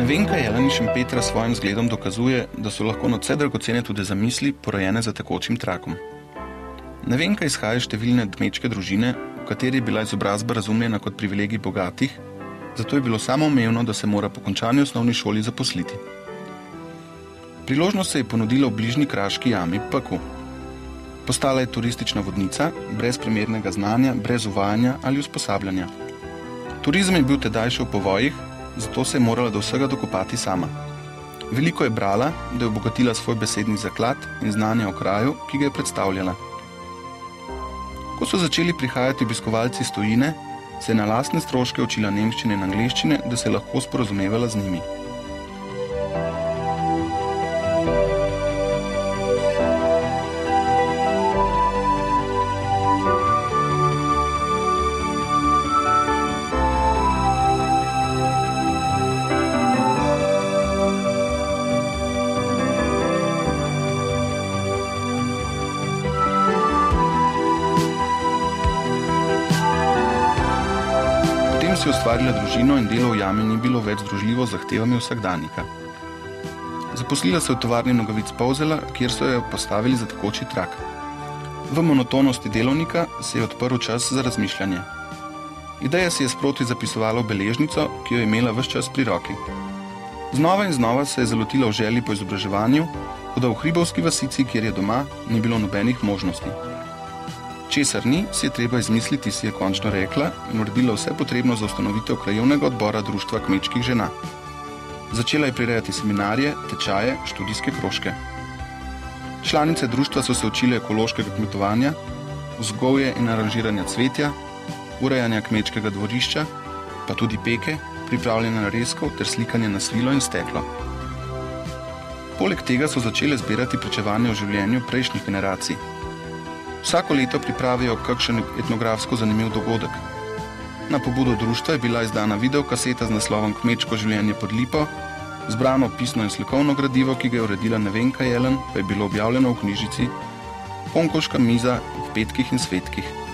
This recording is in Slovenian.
Nevenka Jelen iz Šempetra s svojim zgledom dokazuje, da so lahko nadvse dragocene tudi zamisli, porojene za tekočim trakom. Nevenka izhaja iz številne kmečke družine, v kateri je bila izobrazba razumljena kot privilegij bogatih, zato je bilo samoumevno, da se mora po končani osnovni šoli zaposliti. Priložnost se je ponudila v bližnji kraški jami Peku. Postala je turistična vodnica, brez primernega znanja, brez uvajanja ali usposabljanja. Turizem je bil tedaj še v povojih, zato se je morala do vsega dokopati sama. Veliko je brala, da je obogatila svoj besedni zaklad in znanje o kraju, ki ga je predstavljala. Ko so začeli prihajati obiskovalci iz tujine, se je na lastne stroške učila nemščine in angleščine, da se je lahko sporazumevala z njimi. Si ustvarila družino in delo v jami ni bilo več združljivo z zahtevami vsakdanjika. Zaposlila se v tovarni nogavic Polzela, kjer so jo postavili za tekoči trak. V monotonosti delovnika se je odprl čas za razmišljanje. Ideja si je sproti zapisovala v beležnico, ki jo je imela ves čas pri roki. Znova in znova se je zalotila v želji po izobraževanju, toda v hribovski vasici, kjer je doma, ni bilo nobenih možnosti. Česar ni, si je treba izmisliti, si je končno rekla in uredila vse potrebno za ustanovitev krajevnega odbora Društva kmečkih žena. Začela je prirejati seminarje, tečaje, študijske krožke. Članice društva so se učile ekološkega kmetovanja, vzgoje in aranžiranja cvetja, urejanja kmečkega dvorišča, pa tudi peke, pripravljanja narezkov ter slikanje na svilo in steklo. Poleg tega so začele zbirati pričevanja o življenju prejšnjih generacij. Vsako leto pripravijo kakšen etnografsko zanimiv dogodek. Na pobudo društva je bila izdana videokaseta z naslovom Kmečko življenje pod lipo, zbrano pisno in slikovno gradivo, ki ga je uredila Nevenka Jelen, pa je bilo objavljeno v knjižici Ponkovška miza v petkih in svetkih.